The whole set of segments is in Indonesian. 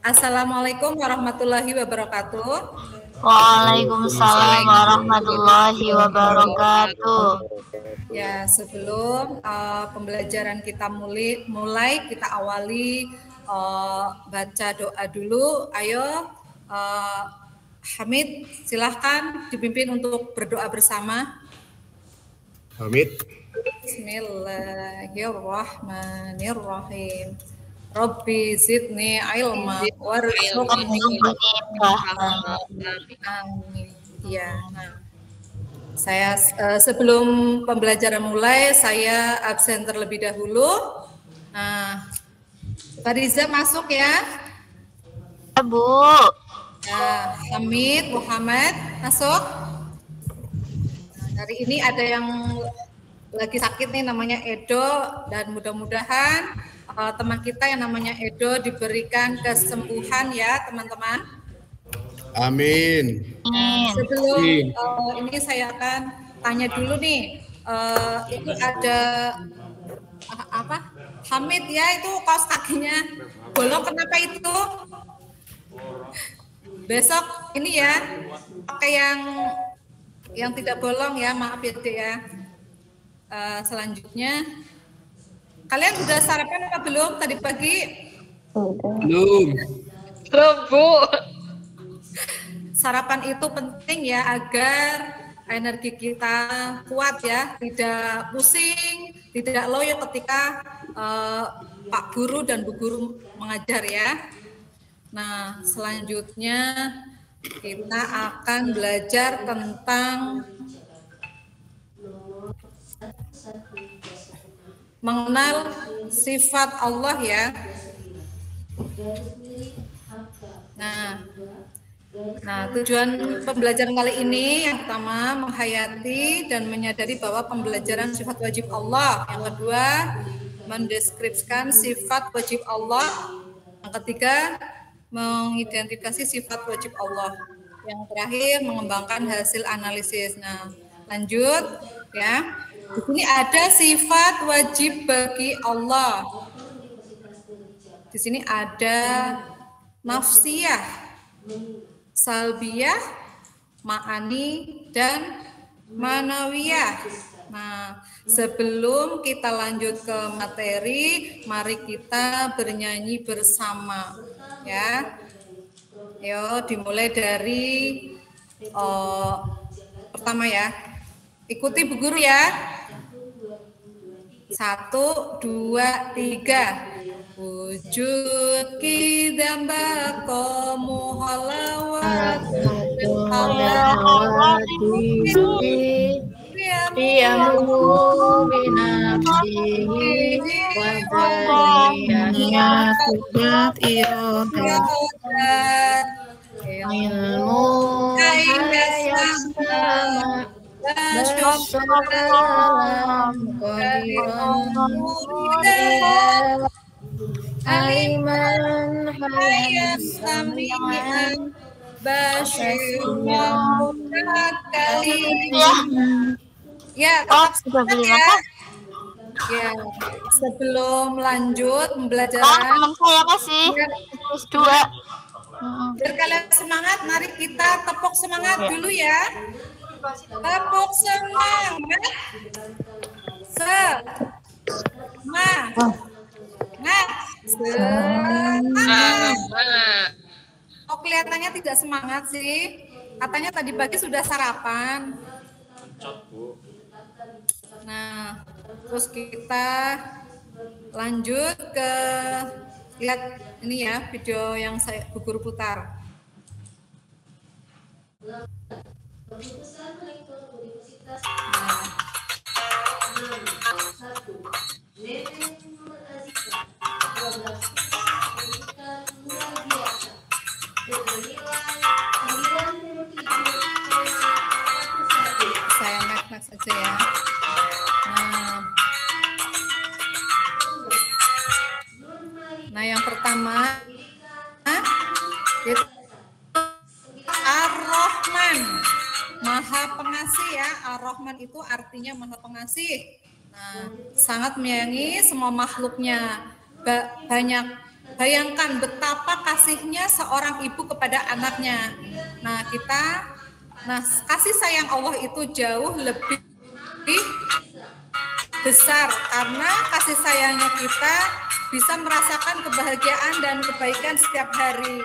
Assalamualaikum warahmatullahi wabarakatuh. Waalaikumsalam warahmatullahi wabarakatuh. Ya, sebelum pembelajaran kita mulai kita awali baca doa dulu. Ayo, Hamid, silahkan dipimpin untuk berdoa bersama. Hamid. Bismillahirrahmanirrahim. Rabbi zidni ilma warzuqni. Amin. Ya. Nah, saya sebelum pembelajaran mulai, saya absen terlebih dahulu. Nah, Fariza masuk ya. Bu. Hamid, Muhammad masuk. Nah, hari ini ada yang lagi sakit nih, namanya Edo, dan mudah-mudahan teman kita yang namanya Edo diberikan kesembuhan ya teman-teman. Amin. Sebelum ini saya akan tanya dulu nih, itu ada apa? Hamid ya, itu kaos kakinya bolong, kenapa itu? Besok ini ya pakai yang tidak bolong ya, maaf ya Dek ya. Selanjutnya, kalian sudah sarapan apa belum tadi pagi? Belum. Bu. Sarapan itu penting ya agar energi kita kuat ya, tidak pusing, tidak loyo ketika Pak Guru dan Bu Guru mengajar ya. Nah, selanjutnya kita akan belajar tentang mengenal sifat Allah ya. Nah, tujuan pembelajaran kali ini yang pertama menghayati dan menyadari bahwa pembelajaran sifat wajib Allah. Yang kedua, mendeskripsikan sifat wajib Allah. Yang ketiga, mengidentifikasi sifat wajib Allah. Yang terakhir, mengembangkan hasil analisis. Nah, lanjut ya. Di sini ada sifat wajib bagi Allah. Di sini ada nafsiyah, salbiyah, ma'ani, dan manawiyah. Nah, sebelum kita lanjut ke materi, mari kita bernyanyi bersama ya. Yo, dimulai dari pertama ya. Ikuti Bu Guru ya. 1, 2, 3. Wujud kidam bakomu halawat Diamu binafsihi wa dzariyat ilmu hayas sama aliman hayas sami'an basyirun ya, sudah beli makan? Ya, sebelum lanjut pembelajaran. Teman saya masih S2. Biar kalian semangat, mari kita tepuk semangat dulu ya. Tepuk semangat. Semangat. Oh, kelihatannya tidak semangat sih. Katanya tadi pagi sudah sarapan. Nah, terus kita lanjut ke lihat ini ya video yang saya Bu Guru putar. Saya next aja ya. Nah, yang pertama itu Ar-Rahman, Maha Pengasih ya. Ar-Rahman itu artinya Maha Pengasih. Nah, sangat menyayangi semua makhluknya. Banyak bayangkan betapa kasihnya seorang ibu kepada anaknya. Nah, kasih sayang Allah itu jauh lebih besar karena kasih sayangnya kita bisa merasakan kebahagiaan dan kebaikan setiap hari.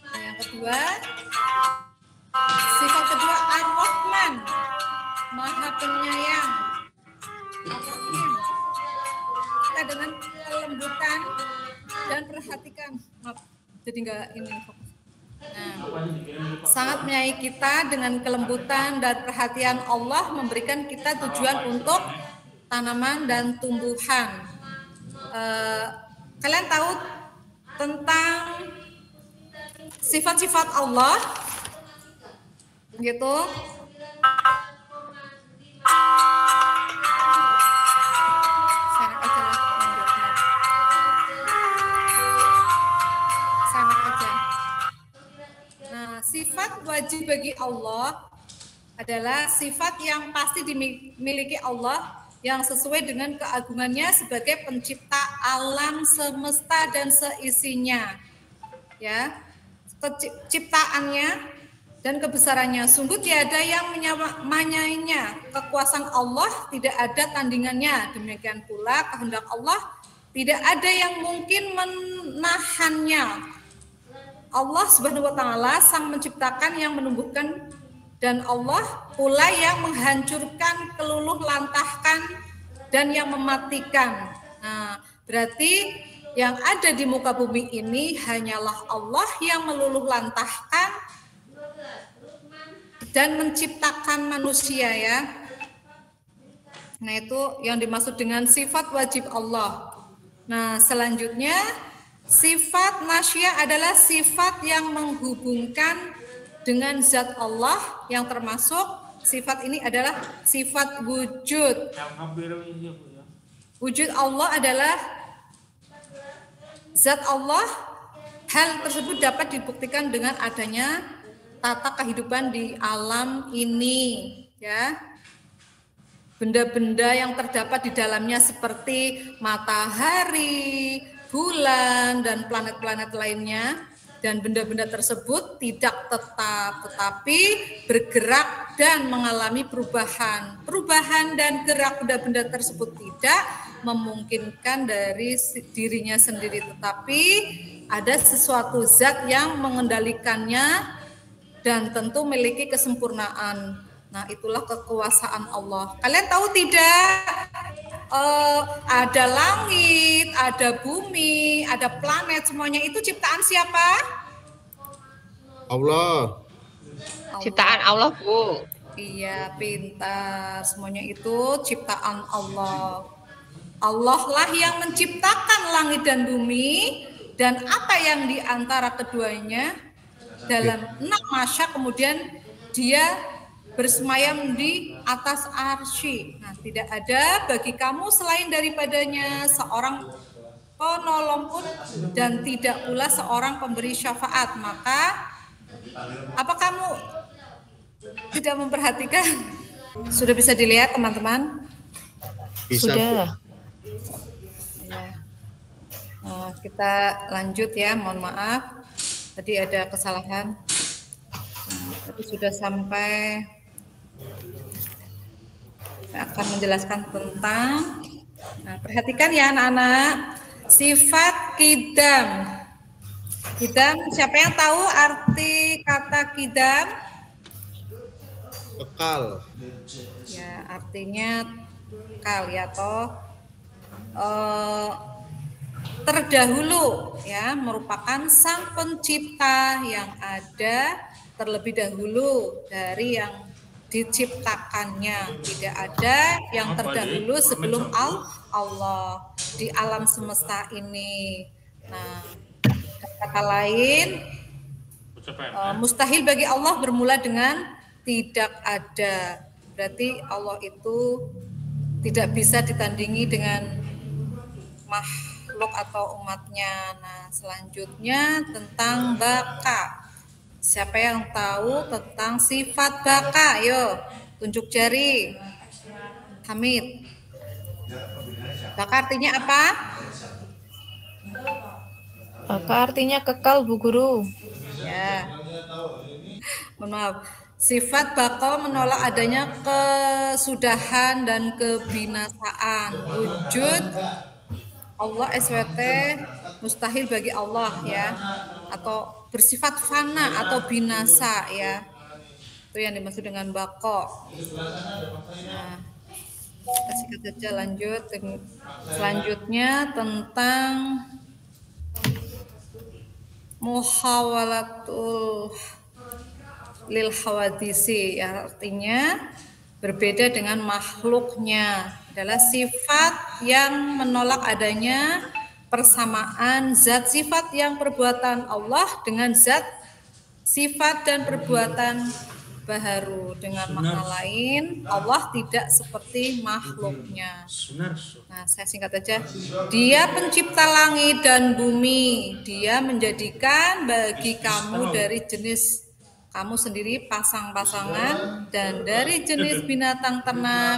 Nah, yang kedua, sifat kedua Ar-Rahman, Maha Penyayang. Kita dengan kelembutan dan perhatikan, jadi enggak ini fokus. Nah, sangat menyayangi kita dengan kelembutan dan perhatian Allah memberikan kita tujuan untuk tanaman dan tumbuhan. Kalian tahu tentang sifat-sifat Allah gitu? Sifat wajib bagi Allah adalah sifat yang pasti dimiliki Allah yang sesuai dengan keagungannya sebagai pencipta alam semesta dan seisinya. Ya, ciptaannya dan kebesarannya. Sungguh tiada yang menyamainya. Kekuasaan Allah tidak ada tandingannya. Demikian pula kehendak Allah tidak ada yang mungkin menahannya. Allah Subhanahu wa taala sang menciptakan yang menumbuhkan dan Allah pula yang menghancurkan, keluluh lantahkan dan yang mematikan. Nah, berarti yang ada di muka bumi ini hanyalah Allah yang meluluh lantahkan dan menciptakan manusia ya. Nah, itu yang dimaksud dengan sifat wajib Allah. Nah, selanjutnya sifat nasyia adalah sifat yang menghubungkan dengan zat Allah yang termasuk sifat ini adalah sifat wujud. Wujud Allah adalah zat Allah. Hal tersebut dapat dibuktikan dengan adanya tata kehidupan di alam ini, ya. Benda-benda yang terdapat di dalamnya seperti matahari, bulan, dan planet-planet lainnya, dan benda-benda tersebut tidak tetap, tetapi bergerak dan mengalami perubahan. Perubahan dan gerak benda-benda tersebut tidak memungkinkan dari dirinya sendiri, tetapi ada sesuatu zat yang mengendalikannya dan tentu memiliki kesempurnaan. Nah, itulah kekuasaan Allah. Kalian tahu tidak? Ada langit, ada bumi, ada planet, semuanya itu ciptaan siapa? Allah. Ciptaan Allah, Bu. Iya, pintar. Semuanya itu ciptaan Allah. Allah lah yang menciptakan langit dan bumi dan apa yang di antara keduanya dalam 6 masya, kemudian dia bersemayam di atas arsy. Nah, tidak ada bagi kamu selain daripadanya seorang penolong pun dan tidak pula seorang pemberi syafaat. Maka apa kamu tidak memperhatikan? Sudah bisa dilihat teman-teman? Bisa. Sudah. Ya. Nah, kita lanjut ya, mohon maaf. Tadi ada kesalahan. Nah, tapi sudah sampai. Saya akan menjelaskan tentang, nah, perhatikan ya anak-anak, sifat kidam. Kidam, siapa yang tahu arti kata kidam? Kekal. Ya, artinya kekal ya, toh terdahulu ya, merupakan sang pencipta yang ada terlebih dahulu dari yang diciptakannya. Tidak ada yang terdahulu sebelum Allah di alam semesta ini. Nah, kata lain, mustahil bagi Allah bermula dengan tidak ada. Berarti Allah itu tidak bisa ditandingi dengan makhluk atau umatnya. Nah, selanjutnya tentang baka. Siapa yang tahu tentang sifat baka? Yo, tunjuk jari. Hamid. Baka artinya apa? Baka artinya kekal, Bu Guru. Ya. Mohon maaf. Sifat baka menolak adanya kesudahan dan kebinasaan. Wujud Allah SWT mustahil bagi Allah ya, atau bersifat fana atau binasa ya. Itu yang dimaksud dengan baka. Nah, kita singkat saja lanjut. Selanjutnya tentang muhawalatul lil hawadisi, ya, artinya berbeda dengan makhluknya, adalah sifat yang menolak adanya persamaan zat sifat yang perbuatan Allah dengan zat sifat dan perbuatan baharu. Dengan makna lain, Allah tidak seperti makhluknya. Nah, saya singkat aja. Dia pencipta langit dan bumi. Dia menjadikan bagi kamu dari jenis kamu sendiri pasang-pasangan, dan dari jenis binatang ternak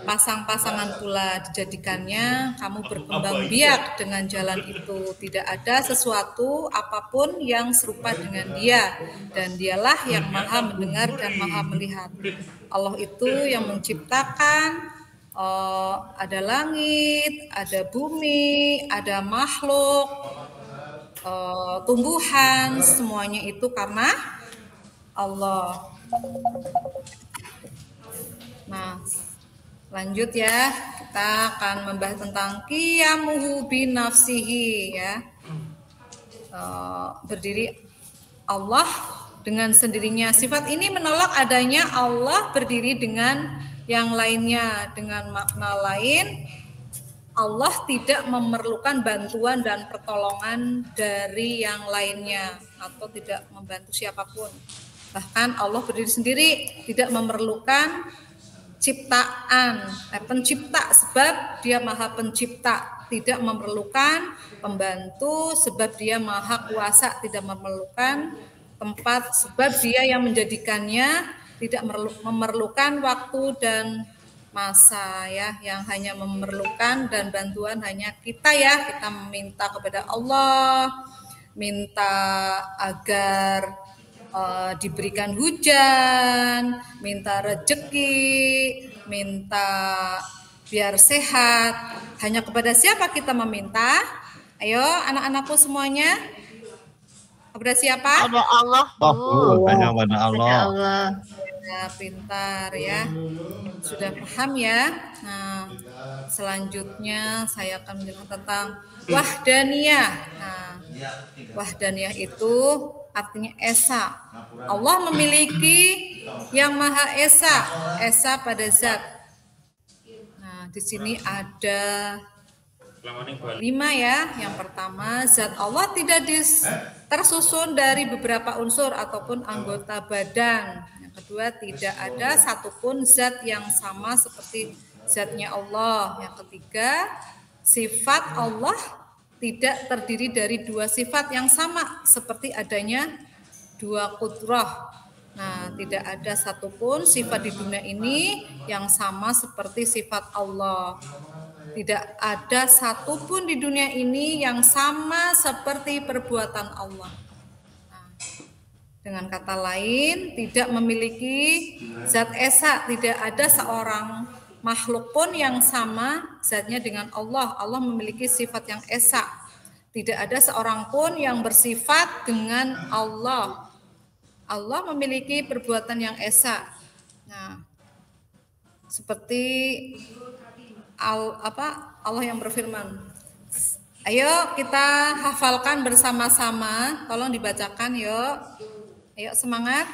pasang-pasangan pula dijadikannya. Kamu berkembang biak dengan jalan itu. Tidak ada sesuatu apapun yang serupa dengan dia, dan dialah yang maha mendengar dan maha melihat. Allah itu yang menciptakan, ada langit, ada bumi, ada makhluk, tumbuhan, semuanya itu karena Allah. Nah, lanjut ya, kita akan membahas tentang qiyamuhu binafsihi ya. Berdiri Allah dengan sendirinya. Sifat ini menolak adanya Allah berdiri dengan yang lainnya. Dengan makna lain, Allah tidak memerlukan bantuan dan pertolongan dari yang lainnya, atau tidak membantu siapapun. Bahkan Allah berdiri sendiri, tidak memerlukan ciptaan, pencipta, sebab dia maha pencipta. Tidak memerlukan pembantu sebab dia maha kuasa. Tidak memerlukan tempat sebab dia yang menjadikannya. Tidak memerlukan waktu dan masa ya, yang hanya memerlukan dan bantuan hanya kita ya. Kita meminta kepada Allah, minta agar diberikan hujan, minta rezeki, minta biar sehat. Hanya kepada siapa kita meminta? Ayo anak-anakku semuanya, kepada siapa? Ada Allah, Bu. Hanya kepada Allah. Ya, pintar ya, sudah paham ya. Nah, selanjutnya saya akan menjelaskan tentang wahdaniyah. Nah, wahdaniyah itu artinya esa. Allah memiliki yang maha esa, esa pada zat. Nah, di sini ada 5 ya. Yang pertama, zat Allah tidak tersusun dari beberapa unsur ataupun anggota badan. Kedua, tidak ada satupun zat yang sama seperti zatnya Allah. Yang ketiga, sifat Allah tidak terdiri dari 2 sifat yang sama seperti adanya 2 qudrah. Nah, tidak ada satupun sifat di dunia ini yang sama seperti sifat Allah. Tidak ada satupun di dunia ini yang sama seperti perbuatan Allah. Dengan kata lain, tidak memiliki zat esa, tidak ada seorang makhluk pun yang sama zatnya dengan Allah. Allah memiliki sifat yang esa. Tidak ada seorang pun yang bersifat dengan Allah. Allah memiliki perbuatan yang esa. Nah, seperti Allah yang berfirman. Ayo kita hafalkan bersama-sama. Tolong dibacakan yuk. Ayo semangat.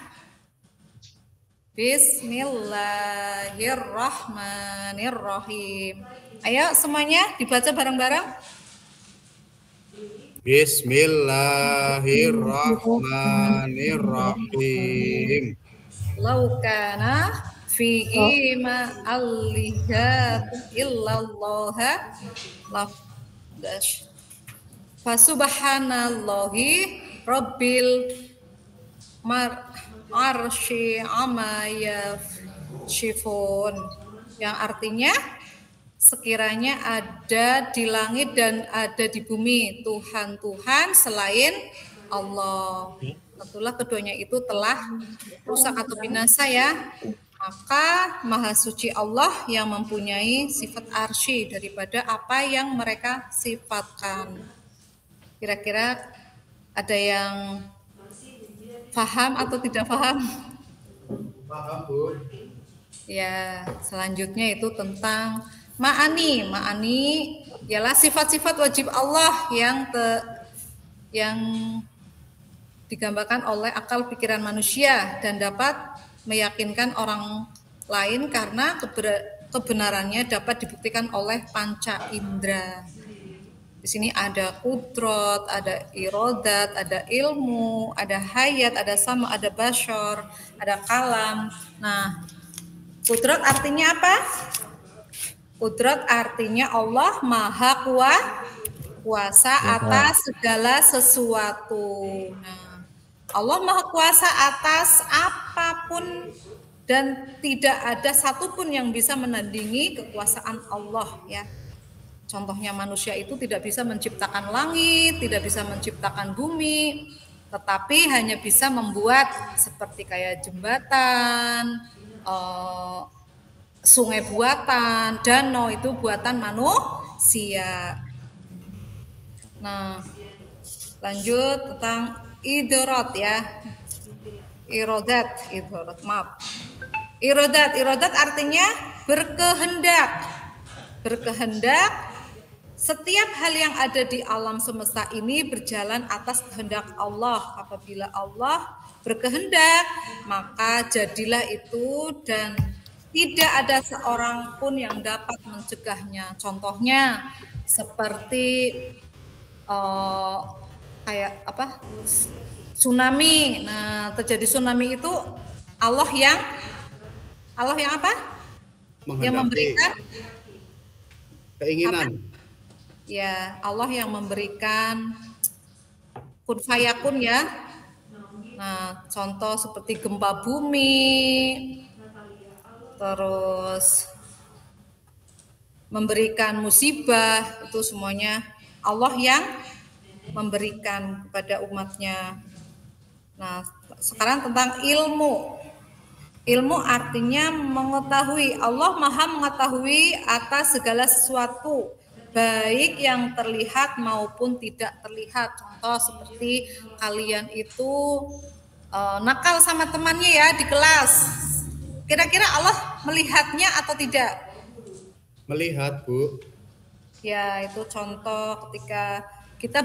Bismillahirrahmanirrahim. Ayo semuanya dibaca bareng-bareng. Bismillahirrahmanirrahim. Laukana fihi ma'alihat illallah lafdash. Fasubhanallahi rabbil arsy amma yasifun. yang artinya sekiranya ada di langit dan ada di bumi Tuhan-Tuhan selain Allah. Tentulah keduanya itu telah rusak atau binasa ya. Maka Maha Suci Allah yang mempunyai sifat arsy daripada apa yang mereka sifatkan. Kira-kira ada yang paham atau tidak paham? Paham, Bu. Ya, selanjutnya itu tentang ma'ani. Ma'ani ialah sifat-sifat wajib Allah yang digambarkan oleh akal pikiran manusia dan dapat meyakinkan orang lain karena kebenarannya dapat dibuktikan oleh panca indera. Di sini ada kudrot, ada irodat, ada ilmu, ada hayat, ada sama, ada basyar, ada kalam. Nah, kudrot artinya apa? Kudrot artinya Allah maha kuasa atas segala sesuatu. Nah, Allah maha kuasa atas apapun dan tidak ada satupun yang bisa menandingi kekuasaan Allah ya. Contohnya manusia itu tidak bisa menciptakan langit, tidak bisa menciptakan bumi, tetapi hanya bisa membuat seperti kayak jembatan, sungai buatan, danau itu buatan manusia. Nah, lanjut tentang idrot ya. Irodat, maaf. Irodat artinya berkehendak. Berkehendak. Setiap hal yang ada di alam semesta ini berjalan atas kehendak Allah. Apabila Allah berkehendak, maka jadilah itu dan tidak ada seorang pun yang dapat mencegahnya. Contohnya seperti kayak apa? Tsunami. Nah, terjadi tsunami itu Allah yang apa? Yang memberikan keinginan. Apa? Ya, Allah yang memberikan kun fayakun ya. Nah, contoh seperti gempa bumi, terus memberikan musibah, itu semuanya Allah yang memberikan kepada umatnya. Nah, sekarang tentang ilmu. Ilmu artinya mengetahui. Allah maha mengetahui atas segala sesuatu, baik yang terlihat maupun tidak terlihat. Contoh seperti kalian itu nakal sama temannya ya di kelas. Kira-kira Allah melihatnya atau tidak? Melihat, Bu. Ya, itu contoh ketika kita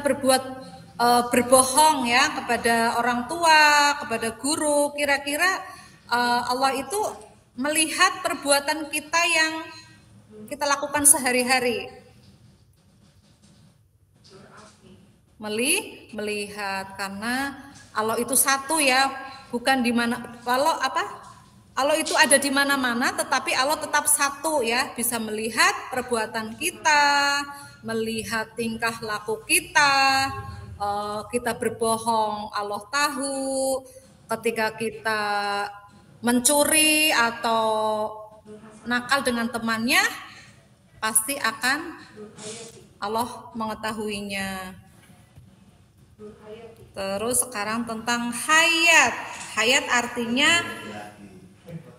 berbohong ya kepada orang tua, kepada guru. Kira-kira Allah itu melihat perbuatan kita yang kita lakukan sehari-hari. Melihat karena Allah itu satu ya, bukan di mana Allah itu ada di mana-mana, tetapi Allah tetap satu ya, bisa melihat perbuatan kita, melihat tingkah laku kita, kita berbohong Allah tahu, ketika kita mencuri atau nakal dengan temannya, pasti akan Allah mengetahuinya. Terus sekarang tentang hayat. Hayat artinya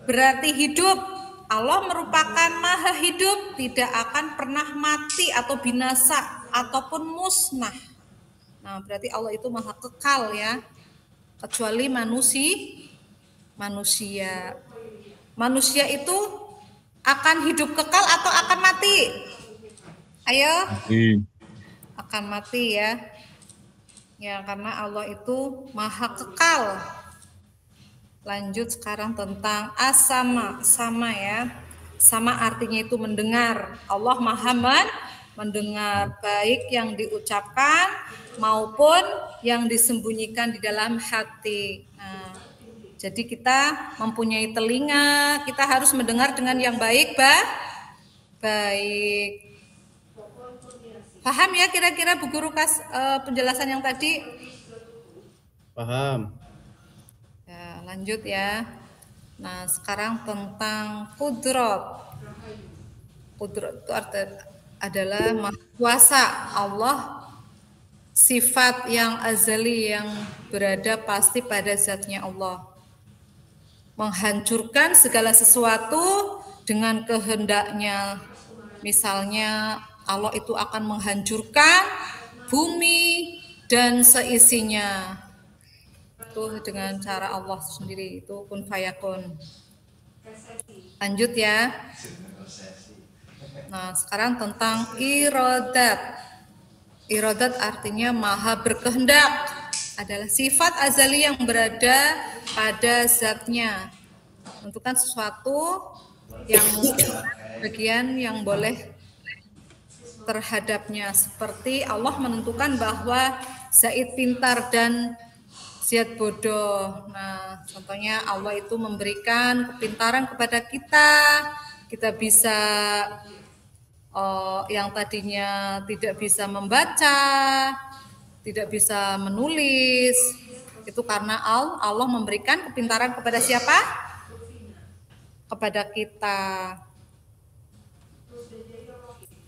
berarti hidup. Allah merupakan maha hidup, tidak akan pernah mati atau binasa ataupun musnah. Nah, berarti Allah itu maha kekal ya. Kecuali manusia. Manusia itu akan hidup kekal atau akan mati? Ayo. Akan mati ya. Ya, karena Allah itu maha kekal. Lanjut sekarang tentang as-sama. Sama ya. Sama artinya itu mendengar. Allah maha mendengar baik yang diucapkan maupun yang disembunyikan di dalam hati. Nah, jadi kita mempunyai telinga, kita harus mendengar dengan yang baik, baik. Paham ya kira-kira Bu Guru penjelasan yang tadi? Paham. Ya, lanjut ya. Nah, sekarang tentang kudrat. Kudrat itu adalah maha kuasa Allah, sifat yang azali yang berada pasti pada zatnya Allah. Menghancurkan segala sesuatu dengan kehendaknya. Misalnya Allah itu akan menghancurkan bumi dan seisinya. Itu dengan cara Allah sendiri, itu kun fayakun. Lanjut ya. Nah, sekarang tentang iradat. Iradat artinya maha berkehendak, adalah sifat azali yang berada pada zatnya. Menentukan sesuatu yang bagian yang boleh terhadapnya. Seperti Allah menentukan bahwa Zaid pintar dan Ziad bodoh. Nah, contohnya Allah itu memberikan kepintaran kepada kita. Kita bisa yang tadinya tidak bisa membaca, tidak bisa menulis, itu karena Allah memberikan kepintaran kepada siapa? Kepada kita.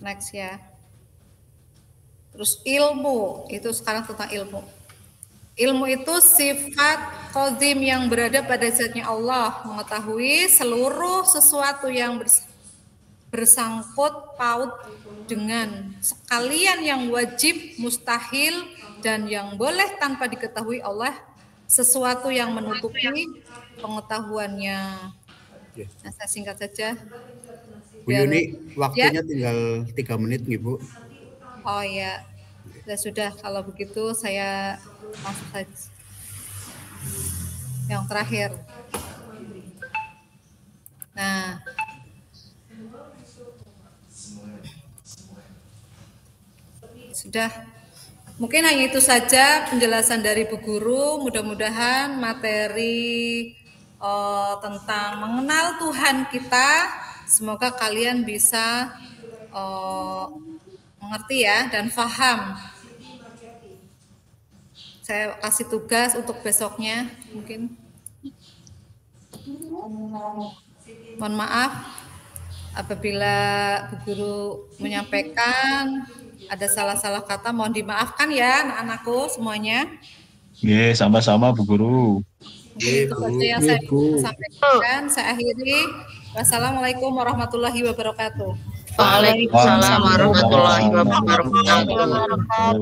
Next ya. Terus ilmu, itu sekarang tentang ilmu. Ilmu itu sifat qadim yang berada pada zatnya Allah, mengetahui seluruh sesuatu yang bersangkut paut dengan sekalian yang wajib, mustahil, dan yang boleh tanpa diketahui Allah, sesuatu yang menutupi pengetahuannya. Nah, saya singkat saja. Bu Yuni, waktunya tinggal 3 menit nih, Bu. Oh ya, sudah kalau begitu saya masuk saja. Yang terakhir. Nah, sudah. Mungkin hanya itu saja penjelasan dari Bu Guru. Mudah-mudahan materi tentang mengenal Tuhan kita, semoga kalian bisa mengerti ya dan paham. Saya kasih tugas untuk besoknya mungkin. Mohon maaf apabila Bu Guru menyampaikan ada salah-salah kata, mohon dimaafkan ya anak-anakku semuanya. Iya, sama-sama Bu Guru. Itu saja yang saya sampaikan. Saya akhiri. Wassalamualaikum warahmatullahi wabarakatuh. Waalaikumsalam warahmatullahi wabarakatuh.